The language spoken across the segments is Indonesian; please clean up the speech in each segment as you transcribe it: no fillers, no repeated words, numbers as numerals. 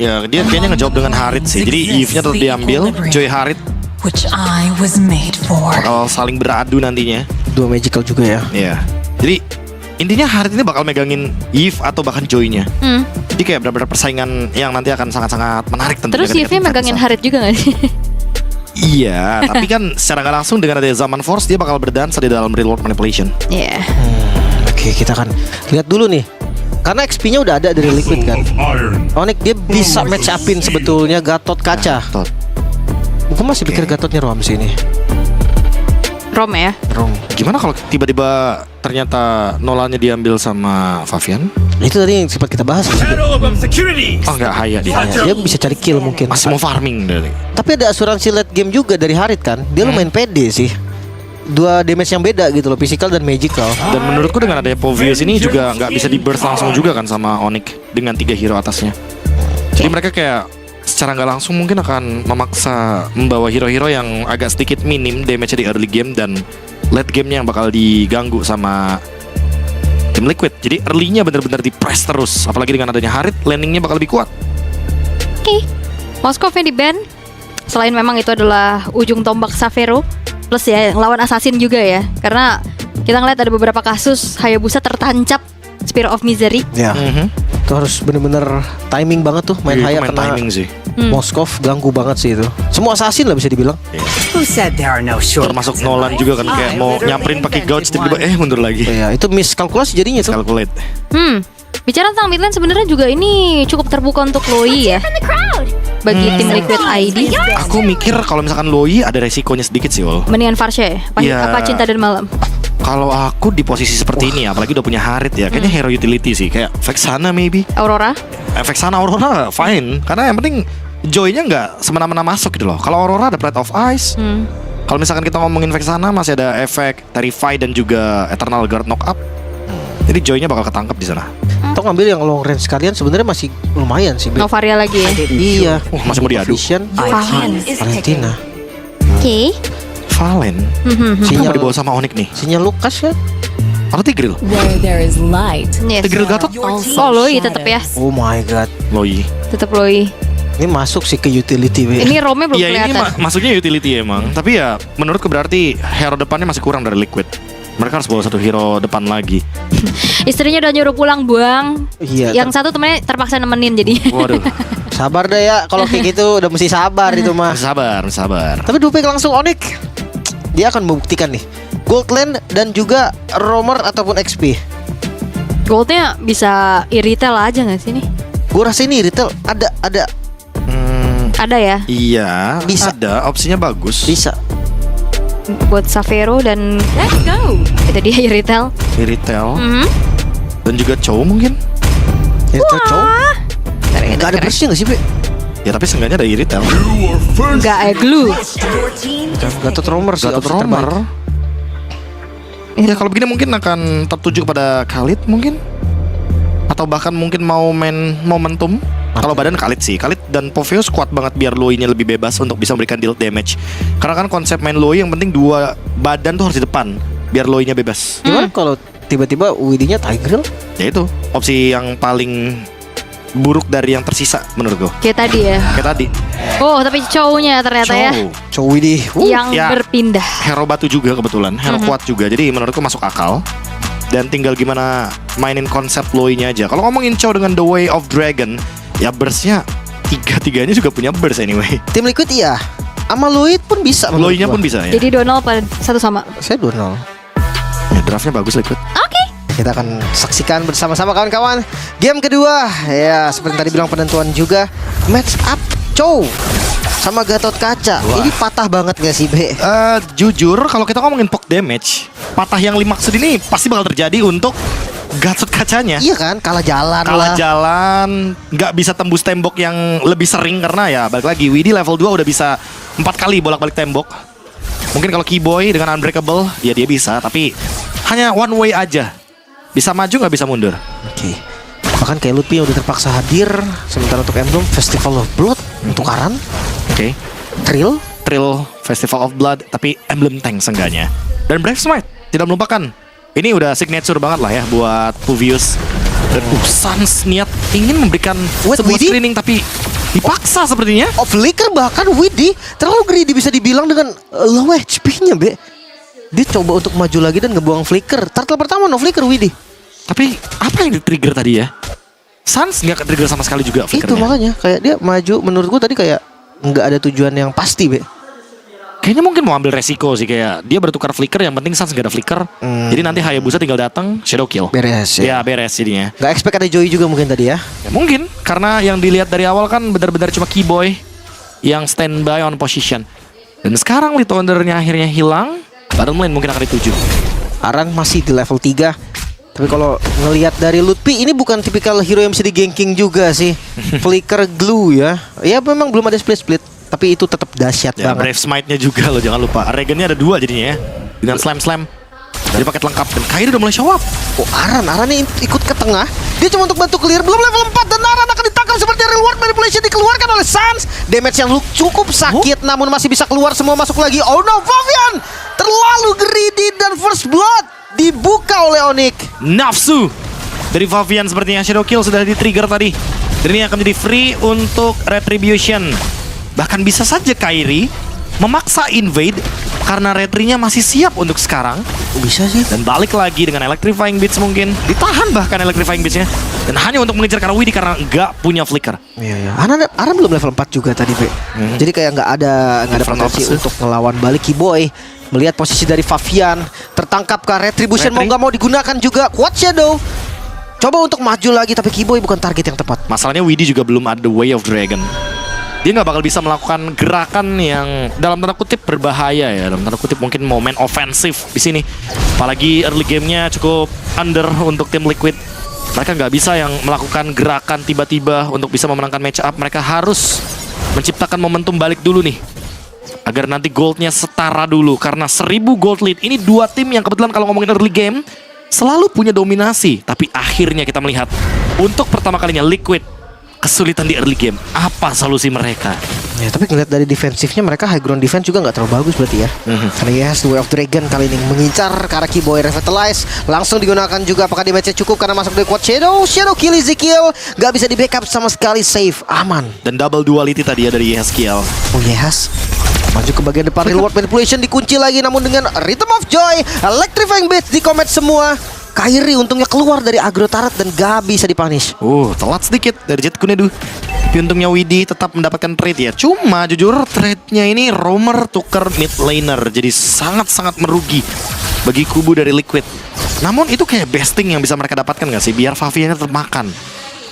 Ya dia kayaknya ngejawab dengan Harit sih. Jadi Eve-nya tetap diambil, Joy Harit which I was made for. bakal saling beradu nantinya. Dua magical juga ya. Iya. Jadi intinya Harit ini bakal megangin Eve atau bahkan Joy-nya. Jadi kayak benar-benar persaingan yang nanti akan sangat-sangat menarik tentunya. Terus ketika Eve tingkat megangin besar. Harit juga gak sih? Iya, tapi kan secara nggak langsung dengan ada Zaman Force dia bakal berdansa di dalam Real World Manipulation. Iya. Oke, kita akan lihat dulu nih. Karena XP-nya udah ada dari Liquid kan. Onyx dia bisa match upin sebetulnya Gatot kaca. Tot. Gue masih pikir Gatotnya Rom sih ini. Rom ya. Rom. Gimana kalau tiba-tiba ternyata Nolannya diambil sama Favian? Itu tadi yang sempat kita bahas. Oh nggak Haya dia. Dia bisa cari kill mungkin. Masih mau farming dari. Tapi ada asuransi late game juga dari Harit kan. Dia lumayan pede sih. Dua damage yang beda gitu loh, physical dan magical. Dan menurutku dengan adanya Povius ini juga nggak bisa di burst langsung juga kan sama Onyx dengan 3 hero atasnya. Jadi mereka kayak secara nggak langsung mungkin akan memaksa membawa hero-hero yang agak sedikit minim damage di early game dan late game-nya yang bakal diganggu sama tim Liquid. Jadi early-nya bener-bener di press terus. Apalagi dengan adanya Harit, landing-nya bakal lebih kuat. Oke. Moskov-nya di ban. Selain memang itu adalah ujung tombak Savero, plus ya lawan assassin juga ya. Karena kita ngeliat ada beberapa kasus Hayabusa tertancap Spear of Misery. Ya. Itu harus bener-bener timing banget tuh main Iya, itu Haya main kena timing sih. Moskov ganggu banget sih itu. Semua assassin lah bisa dibilang. Who said there are no Termasuk shortcuts in Nolan life? juga kan kayak I mau literally nyamperin pakai gouge invented tiba-tiba one. mundur lagi. Iya, itu miskalkulasi jadinya tuh. Calculate. Bicara tentang mid lane sebenarnya juga ini cukup terbuka untuk Loi ya. Bagi tim Liquid ID. Aku mikir kalau misalkan Loi ada resikonya sedikit sih, Wol. Mendingan Farsha ya. Iya. Apa Cinta dan Malam. Kalau aku di posisi seperti ini, apalagi udah punya Harit ya, kayaknya hero utility sih, kayak Vexana maybe. Aurora. Vexana Aurora fine, karena yang penting Joy-nya nggak semena-mena masuk gitu loh. Kalau Aurora ada Blade of Ice. Kalau misalkan kita ngomongin Vexana masih ada efek Terrify dan juga Eternal Guard Knock Up. Jadi Joy-nya bakal ketangkep di sana. Atau ngambil yang long range sekalian sebenarnya masih lumayan sih. Be. Novaria lagi ya. Iya. Masih mau diadu. Vision, Time is ticking. Valentina. Oke. Valen. Siapa Sinyal- mau dibawa sama Onyx nih? Sinyal Lukas ya. Atau Tigreal? Where there is light, Yes. Tigreal Gatot? Oh Loi tetep ya. Oh my god. Loi. Tetep Loi. Ini masuk sih ke utility. Be. Ini Romnya belum Iya ini kelihatan. masuknya utility emang. Tapi ya menurutku berarti hero depannya masih kurang dari Liquid. Mereka harus bawa satu hero depan lagi. Istrinya udah nyuruh pulang buang. Iya. Yang satu temennya terpaksa nemenin jadi. Waduh. Sabar deh ya. Kalau kayak gitu udah mesti sabar itu mah. Sabar. Tapi dua pick langsung Onyx. Dia akan membuktikan nih Gold Lane dan juga Roamer ataupun XP. Goldnya bisa irritail aja gak sih nih? Gue rasa ini retail ada Ada ya. Iya, Bisa. ada opsinya bagus. bisa. Buat Savero dan let's go. itu dia irritail. Di retail dan juga Chow mungkin. Retail cowok. Gak ada bersih gak sih Be? Ya tapi seenggaknya ada retail. Enggak glue. Gatot Roamer sih. Gatot opsi terbaik. Romer. Ya kalau begini mungkin akan tertuju kepada Khalid mungkin. Atau bahkan mungkin mau main momentum. Kalau badan Khalid sih, Khalid dan Poveus kuat banget biar Loi-nya lebih bebas untuk bisa memberikan deal damage. Karena kan konsep main Loi yang penting dua badan tuh harus di depan biar Loi-nya bebas. Gimana kalau tiba-tiba WD-nya Tigreal? Ya itu opsi yang paling buruk dari yang tersisa menurut gue. Kayak tadi ya. Kayak tadi. Oh tapi cowoknya ternyata ya. Chow. Cowok WD. Yang Ya. berpindah. Hero batu juga kebetulan, hero kuat juga. Jadi menurutku masuk akal. Dan tinggal gimana mainin konsep Loi-nya aja. Kalau ngomongin Chow dengan The Way of Dragon, ya burst-nya tiga-tiganya juga punya burst anyway. Tim Liquid iya. Sama Lloyd pun bisa. menurut Loi-nya gua. pun bisa ya. Jadi Donald pada satu sama. Saya 2-0. Ya draftnya bagus Liquid. Kita akan saksikan bersama-sama kawan-kawan game kedua. Ya seperti tadi bilang penentuan juga. Match up Chow sama Gatot Kaca. Ini patah banget gak sih Be? Jujur kalau kita ngomongin poke damage, patah yang 5 maksud ini pasti bakal terjadi untuk Gatot Kacanya. Iya kan, kalah jalan Kalah lah. jalan, nggak bisa tembus tembok yang lebih sering karena ya balik lagi Widhi level 2 udah bisa 4 kali bolak-balik tembok. Mungkin kalau Keyboy dengan Unbreakable ya dia bisa, tapi hanya one way aja. Bisa maju nggak bisa mundur. Oke. Bahkan kayak Lutfi yang udah terpaksa hadir. Sementara untuk Emblem Festival of Blood tukaran. Oke. Trill. Trill Festival of Blood tapi Emblem Tank seenggaknya. Dan Brave Smite tidak melupakan. Ini udah signature banget lah ya buat Povius. Dan Sans niat ingin memberikan Wait, sebuah Widhi? screening tapi dipaksa sepertinya. Oh, Flicker bahkan Widhi terlalu greedy bisa dibilang dengan low HP-nya, Be. Dia coba untuk maju lagi dan ngebuang Flicker. Turtle pertama no Flicker Widhi. Tapi apa yang di-trigger tadi ya? Sans nggak ke-trigger sama sekali juga Itu flickernya. makanya kayak dia maju menurutku tadi kayak nggak ada tujuan yang pasti, Be. Kayaknya mungkin mau ambil resiko sih, kayak dia bertukar flicker, yang penting Sans nggak ada flicker. Jadi nanti Hayabusa tinggal datang shadow kill. Beres ya. Ya beres jadinya. Nggak expect ada Joey juga mungkin tadi ya. Ya, mungkin karena yang dilihat dari awal kan benar-benar cuma Keyboy yang standby on position. Dan sekarang Lead Wonder-nya akhirnya hilang. Bottom lane mungkin akan dituju. Aran masih di level 3. Tapi kalau ngelihat dari Lutfi ini bukan tipikal hero yang bisa di-ganking juga sih. Flicker glue ya. Ya memang belum ada split-split, tapi itu tetap dahsyat Ya, banget. Brave Smite-nya juga loh, jangan lupa. Regennya ada 2 jadinya ya. Dengan slam-slam. Jadi paket lengkap. Dan Kairi udah mulai show up. Oh, Aran ini ikut ke tengah. Dia cuma untuk bantu clear. Belum level 4 dan Aran akan ditangkap seperti reward manipulation dikeluarkan oleh Sans. Damage yang cukup sakit namun masih bisa keluar, semua masuk lagi. Oh no, Favian terlalu greedy dan first blood dibuka oleh Onyx. Nafsu dari Favian sepertinya. Shadow kill sudah di-trigger tadi. Dan ini akan menjadi free untuk Retribution. Bahkan bisa saja Kairi memaksa invade karena Retrinya masih siap untuk sekarang. Bisa sih. Dan balik lagi dengan Electrifying Beats mungkin. Ditahan bahkan Electrifying Beats-nya. Dan hanya untuk mengejar karena Widhi karena nggak punya flicker. Iya. Aran belum level 4 juga tadi, Be. Jadi kayak nggak ada Front potensi office. untuk ngelawan balik Keyboy. Melihat posisi dari Favian, tertangkap ke Retribution, mau Retri. nggak mau digunakan juga. Quad Shadow coba untuk maju lagi, tapi Keyboy bukan target yang tepat. Masalahnya Widhi juga belum ada Way of Dragon. Dia nggak bakal bisa melakukan gerakan yang dalam tanda kutip berbahaya ya. Dalam tanda kutip mungkin momen ofensif di sini. Apalagi early game-nya cukup under untuk tim Liquid. Mereka nggak bisa yang melakukan gerakan tiba-tiba untuk bisa memenangkan match up. Mereka harus menciptakan momentum balik dulu nih. Agar nanti goldnya setara dulu. Karena 1000 gold lead. Ini dua tim yang kebetulan kalau ngomongin early game selalu punya dominasi. Tapi akhirnya kita melihat untuk pertama kalinya Liquid kesulitan di early game. Apa solusi mereka? Ya, tapi ngeliat dari defensifnya mereka high ground defense juga nggak terlalu bagus berarti ya. Karena yes, Way of Dragon kali ini mengincar ke arah Keyboy. Revitalize langsung digunakan juga. Apakah damage-nya cukup karena masuk dari Quad Shadow? Shadow kill Ezekiel, nggak bisa di backup sama sekali, safe, aman. Dan double duality tadi ya dari Yeskiel. Oh yes. Maju ke bagian depan, reward manipulation dikunci lagi, namun dengan Rhythm of Joy, Electrifying Beats di combat semua. Kairi untungnya keluar dari agro turret dan gak bisa dipunish. Telat sedikit dari Jet Kunedu. Tapi untungnya Widhi tetap mendapatkan trade ya. Cuma jujur trade-nya ini Roamer tuker mid laner. Jadi sangat-sangat merugi bagi kubu dari Liquid. Namun itu kayak besting yang bisa mereka dapatkan gak sih? Biar Faviannya termakan.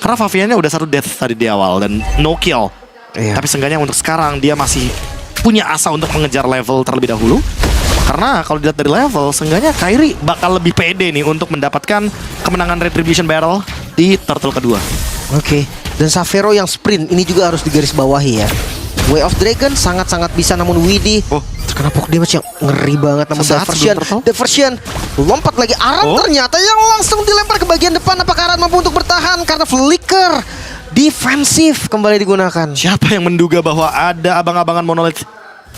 Karena Faviannya udah 1 death tadi di awal dan no kill. Iya. Tapi seenggaknya untuk sekarang dia masih punya asa untuk mengejar level terlebih dahulu. Karena kalau dilihat dari level, seenggaknya Kairi bakal lebih pede nih untuk mendapatkan kemenangan Retribution Battle di turtle kedua. Oke. Dan Savero yang sprint ini juga harus digarisbawahi ya. Way of Dragon sangat-sangat bisa, namun Widhi terkena poke damage yang ngeri banget. Namun Sesaat sebelum diversion lompat lagi. Aran ternyata yang langsung dilempar ke bagian depan. Apakah Aran mampu untuk bertahan karena flicker defensif kembali digunakan? Siapa yang menduga bahwa ada abang-abangan monolith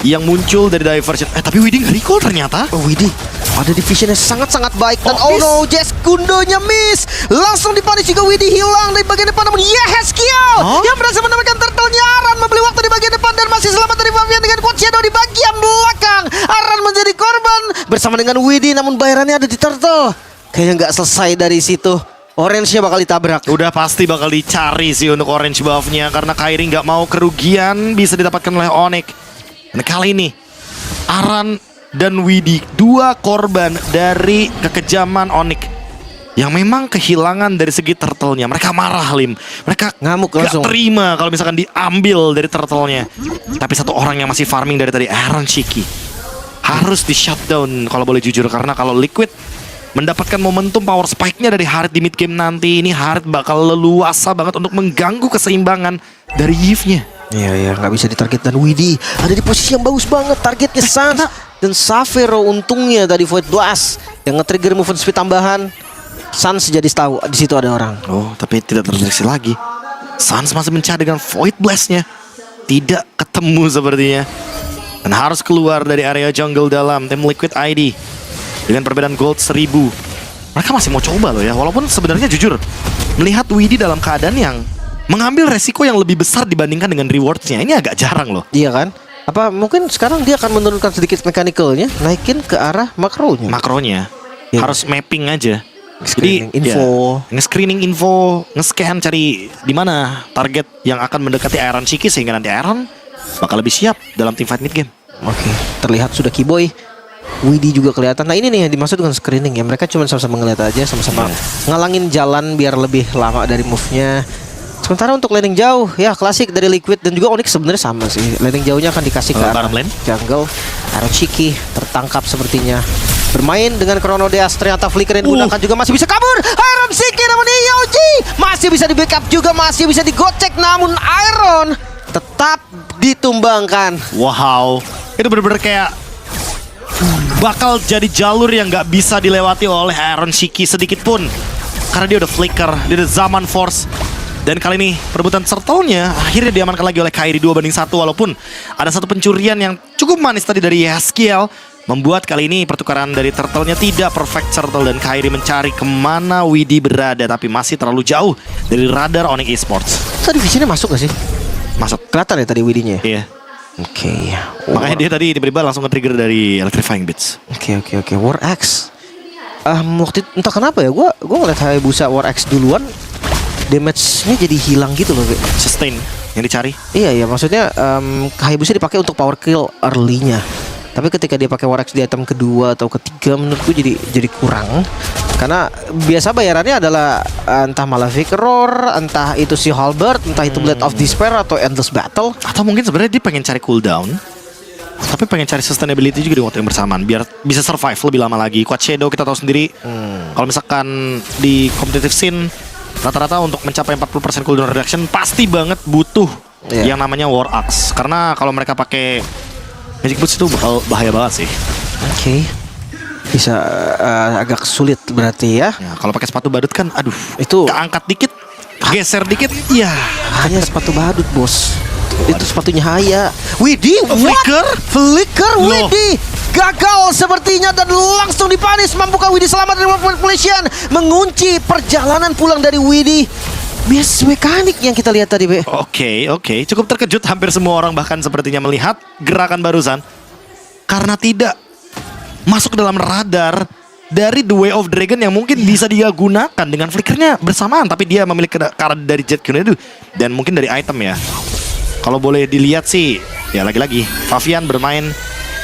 yang muncul dari diversion? Tapi Widhi nggak recall ternyata. Oh, Widhi ada divisionnya sangat-sangat baik. Dan oh miss. no, Jess Gundonya miss. Langsung dipunish juga. Widhi hilang dari bagian depan. Namun Yeskiel yang berhasil mendapatkan turtle-nya. Aran membeli waktu di bagian depan dan masih selamat dari Favian dengan Quad Shadow di bagian belakang. Aran menjadi korban bersama dengan Widhi, namun bayarannya ada di turtle. Kayaknya nggak selesai dari situ. Orange-nya bakal ditabrak. Udah pasti bakal dicari sih untuk orange buff-nya. Karena Kairi nggak mau kerugian bisa didapatkan oleh Onyx. Dan kali ini Aran dan Widhi, dua korban dari kekejaman Onyx yang memang kehilangan dari segi turtle-nya. Mereka marah, Lim. Mereka Ngamuk gak langsung. terima kalau misalkan diambil dari turtle-nya. Tapi satu orang yang masih farming dari tadi, Aaron Shiki, harus di shutdown kalau boleh jujur. Karena kalau Liquid mendapatkan momentum power spike-nya dari Harit di mid game nanti, ini Harit bakal leluasa banget untuk mengganggu keseimbangan dari Yves-nya. Iya, nggak bisa ditarget. Dan Widhi ada di posisi yang bagus banget. Targetnya Sans dan Savero. Untungnya tadi Void Blast yang nge-trigger movement speed tambahan. Sans jadi tahu di situ ada orang. Tapi tidak terdeteksi lagi. Sans masih mencari dengan Void Blast-nya. Tidak ketemu sepertinya. Dan harus keluar dari area jungle dalam tim Liquid ID. Dengan perbedaan gold 1000. mereka masih mau coba loh ya. Walaupun sebenarnya jujur, melihat Widi dalam keadaan yang mengambil resiko yang lebih besar dibandingkan dengan rewardsnya, ini agak jarang loh. Iya kan? Apa mungkin sekarang dia akan menurunkan sedikit mechanical-nya, naikin ke arah makronya. Makronya Iya. harus mapping aja. Screening Jadi info. ya, nge-screening info, nge-scan cari di mana target yang akan mendekati Iron Shiki sehingga nanti Iron bakal lebih siap dalam team fight mid game. Oke, terlihat sudah Keyboy. Widi juga kelihatan. Nah ini nih yang dimaksud dengan screening ya. Mereka cuma sama-sama ngeliat aja, sama-sama ngalangin jalan biar lebih lama dari move-nya. Sementara untuk landing jauh, ya klasik dari Liquid dan juga Onyx sebenarnya sama sih. Landing jauhnya akan dikasih ke arah Bottom lane. jungle. Iron Shiki tertangkap sepertinya. Bermain dengan Chrono Deas, ternyata flicker yang digunakan juga masih bisa kabur. Iron Shiki namun Yoji masih bisa di backup juga, masih bisa digocek, namun Iron tetap ditumbangkan. Wow, itu bener-bener kayak bakal jadi jalur yang nggak bisa dilewati oleh Iron Shiki sedikit pun. Karena dia udah flicker, dia udah Zaman Force. Dan kali ini perebutan turtle-nya akhirnya diamankan lagi oleh Kairi 2-1. Walaupun ada satu pencurian yang cukup manis tadi dari Yeskiel, membuat kali ini pertukaran dari turtle-nya tidak perfect turtle. Dan Kairi mencari kemana Widi berada, tapi masih terlalu jauh dari radar Onyx Esports. Tadi visinya masuk gak sih? Masuk. Kelihatan ya tadi Widinya ya? Iya. Oke. Makanya dia tadi tiba-tiba langsung nge-trigger dari Electrifying Bits. Oke. War X. Waktu itu, entah kenapa ya, gue ngeliat Hayabusa War X duluan, damage-nya jadi hilang gitu loh. Sustain yang dicari. Iya, maksudnya Hayabusa dipakai untuk power kill early-nya. Tapi ketika dia pakai War X di item kedua atau ketiga, menurutku jadi kurang. Karena biasa bayarannya adalah entah Malefic Roar, entah itu si Halberd, entah itu Blade of Despair atau Endless Battle. Atau mungkin sebenarnya dia pengen cari cooldown, tapi pengen cari sustainability juga di waktu yang bersamaan biar bisa survive lebih lama lagi. Quad Shadow kita tahu sendiri, kalau misalkan di competitive scene rata-rata untuk mencapai 40% cooldown reduction pasti banget butuh yang namanya War Axe. Karena kalau mereka pakai Magic Boots itu bakal bahaya banget sih. Oke. Bisa agak sulit berarti ya. Ya, kalau pakai sepatu badut kan, aduh, Itu keangkat dikit, geser dikit, iya. hanya sepatu badut, bos. Itu sepatunya Haya. Widih, Flicker? Flicker, Loh. Widih. Gagal sepertinya dan langsung dipanis. Mampukah Widih selamat dari manipulation? Mengunci perjalanan pulang dari Widih. Bias mekanik yang kita lihat tadi, Be. Oke. Cukup terkejut hampir semua orang bahkan sepertinya melihat gerakan barusan. Karena tidak masuk ke dalam radar dari The Way of Dragon yang mungkin bisa dia gunakan dengan flickernya bersamaan. Tapi dia memiliki karat dari Jet Kunedu dan mungkin dari item ya. Kalau boleh dilihat sih, ya lagi-lagi Favian bermain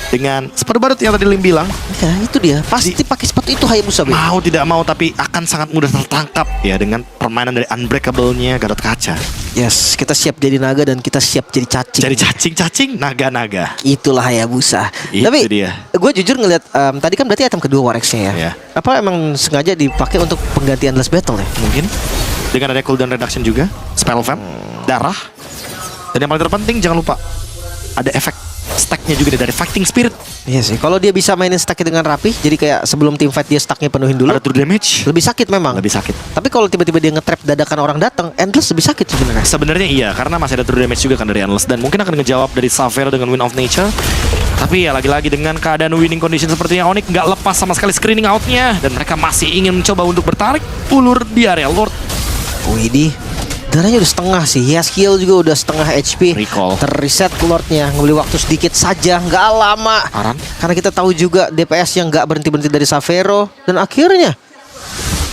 dengan sepatu badut yang tadi Lim bilang. Ya, itu dia. Pasti pakai sepatu itu Hayabusa, Be. Mau tidak mau tapi akan sangat mudah tertangkap ya dengan permainan dari Unbreakable-nya Gatot Kaca. Yes, kita siap jadi naga dan kita siap jadi cacing. Jadi cacing-cacing, naga-naga. Itulah Hayabusa. Itu Tapi dia. gue jujur ngeliat tadi kan berarti item kedua War X-nya ya. Iya. Apa emang sengaja dipakai untuk penggantian Endless Battle ya? Mungkin dengan ada cooldown reduction juga, spell vamp, darah. Dan yang paling terpenting jangan lupa ada efek stacknya juga dari Fighting Spirit. Iya sih. Kalau dia bisa mainin stacknya dengan rapi, jadi kayak sebelum team fight dia stacknya penuhin dulu. Ada true damage. Lebih sakit memang. Lebih sakit. Tapi kalau tiba-tiba dia nge-trap dadakan orang datang, Endless lebih sakit sebenarnya. Sebenarnya iya, karena masih ada true damage juga kan dari Endless dan mungkin akan ngejawab dari Xavier dengan Wind of Nature. Tapi ya lagi-lagi dengan keadaan winning condition sepertinya Onyx nggak lepas sama sekali screening outnya dan mereka masih ingin mencoba untuk bertarik ulur di area Lord. Widih. Darahnya udah setengah sih. Yaskiel juga udah setengah HP. Recall. Terreset Lordnya. Ngebeli waktu sedikit saja, nggak lama. Aran? Karena kita tahu juga DPS yang nggak berhenti-berhenti dari Savero. Dan akhirnya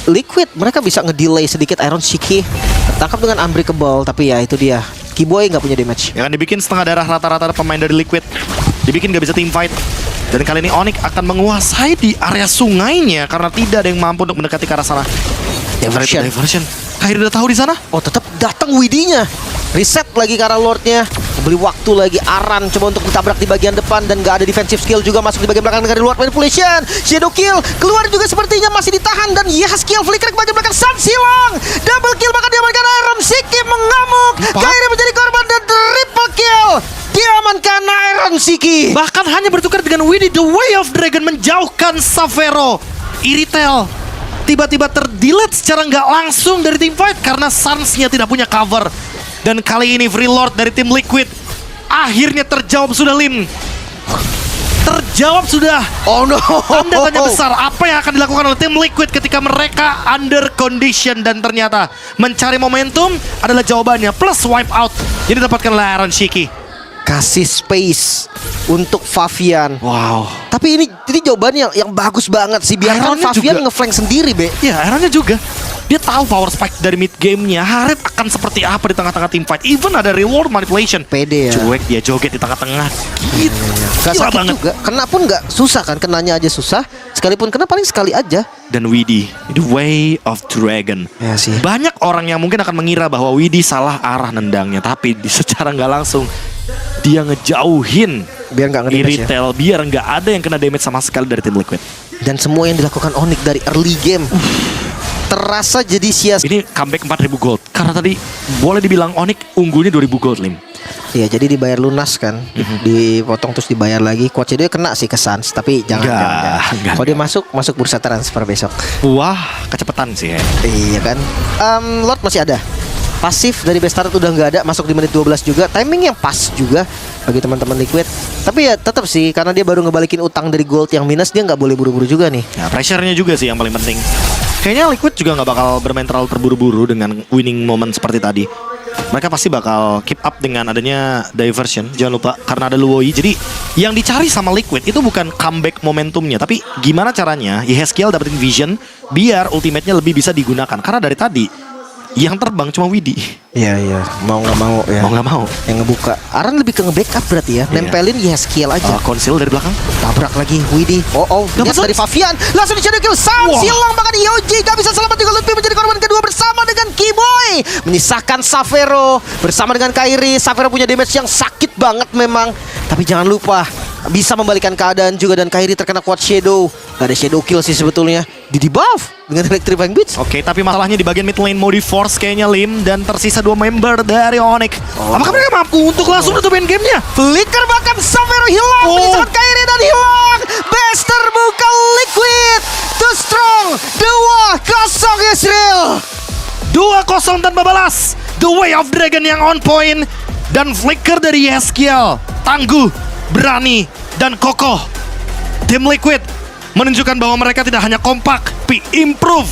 Liquid mereka bisa ngedelay sedikit Iron Shiki. Tertangkap dengan Unbreakable. Tapi ya itu dia, Keyboy nggak punya damage. Ya kan dibikin setengah darah rata-rata pemain dari Liquid. Dibikin gak bisa team fight. Dan kali ini Onyx akan menguasai di area sungainya karena tidak ada yang mampu untuk mendekati ke arah sana. Diversion. Kairi udah tahu di sana. Oh tetap datang Widinya. Reset lagi ke arah Lordnya. Beli waktu lagi. Aran coba untuk ditabrak di bagian depan dan gak ada defensive skill juga masuk di bagian belakang dari Lord Manipulation. Shadow kill keluar juga sepertinya masih ditahan dan Yaskiel flicker ke bagian belakang. Sun silang double kill bahkan diamankan Iron Shiki mengamuk. Kairi menjadi korban dan triple kill. Diamankan Iron Shiki. Bahkan hanya bertukar dengan Widi. The Way of Dragon menjauhkan Savero. Iritel tiba-tiba terdelete secara nggak langsung dari team fight karena Suns-nya tidak punya cover. Dan kali ini Free Lord dari tim Liquid akhirnya terjawab sudah Lim. Jawab sudah. Oh no. Tanda tanya besar, apa yang akan dilakukan oleh tim Liquid ketika mereka under condition dan ternyata mencari momentum adalah jawabannya plus wipe out yang didapatkan oleh Aaron Shiki. Kasih space untuk Favian. Wow. Tapi ini jawabannya yang bagus banget sih. Biarkan Ironnya Favian juga. ngeflank sendiri, Be. Ya, Aaronnya juga. Dia tahu power spike dari mid game-nya. Harith akan seperti apa di tengah-tengah team fight. Even ada reward manipulation. Pede ya. Cuek dia joget di tengah-tengah. Gitu. Gak Gila sakit banget. juga. Kena pun gak susah kan. Kenanya aja susah. Sekalipun kena paling sekali aja. Dan Widhi, The Way of Dragon. Ya sih. Banyak orang yang mungkin akan mengira bahwa Widhi salah arah nendangnya, tapi secara nggak langsung dia ngejauhin Biar gak ngedamage ya. Irithel, biar nggak ada yang kena damage sama sekali dari tim Liquid. Dan semua yang dilakukan Onyx dari early game terasa jadi sia-sia. Ini comeback 4.000 gold. Karena tadi boleh dibilang Onyx unggulnya 2.000 gold, Lim. Iya, jadi dibayar lunas kan. Dipotong terus dibayar lagi. Coach dia kena sih ke Suns, tapi jangan. Enggak. Kalau dia masuk bursa transfer besok. Wah, kecepatan sih ya. Iya kan. Lord masih ada. Pasif dari Bestart udah nggak ada, masuk di menit 12 juga. Timing yang pas juga bagi teman-teman Liquid. Tapi ya tetap sih, karena dia baru ngebalikin utang dari gold yang minus, dia nggak boleh buru-buru juga nih. Nah, pressure-nya juga sih yang paling penting. Kayaknya Liquid juga nggak bakal bermain terlalu terburu-buru dengan winning moment seperti tadi. Mereka pasti bakal keep up dengan adanya diversion. Jangan lupa, karena ada Luoi. Jadi yang dicari sama Liquid itu bukan comeback momentumnya, tapi gimana caranya Yehezkiel dapetin vision biar ultimate-nya lebih bisa digunakan. Karena dari tadi yang terbang cuma Widhi. Iya, mau nggak mau ya. Mau nggak mau. Yang ngebuka. Aran lebih ke nge-backup berarti ya. Nempelin Yehezkiel aja. Konsil dari belakang. Tabrak lagi Widhi. Lihat Dapat dari Favian. Langsung di shadow kill. Sam Wah. silang bahkan Yoji gak bisa selamat juga. Lutfi menjadi korban kedua bersama dengan Keyboy. Menyisahkan Savero bersama dengan Kairi. Savero punya damage yang sakit banget memang. Tapi jangan lupa bisa membalikan keadaan juga, dan Kairi terkena quad shadow. Gak ada shadow kill sih sebetulnya. Di debuff dengan Electrifying Beats. Oke, tapi masalahnya di bagian mid lane mau di force kayaknya Lim, dan tersisa 2 member dari Onyx. Apakah mereka mampu untuk langsung nutupin gamenya? Flicker bahkan Savero hilang. Menyisahkan Kairi dan hilang. Bester buka Liquid. Too strong. 2-0 Israel. 2-0 tanpa balas. The Way of Dragon yang on point. Dan flicker dari Yehezkiel. Tangguh, berani, dan kokoh. Tim Liquid menunjukkan bahwa mereka tidak hanya kompak, tapi improve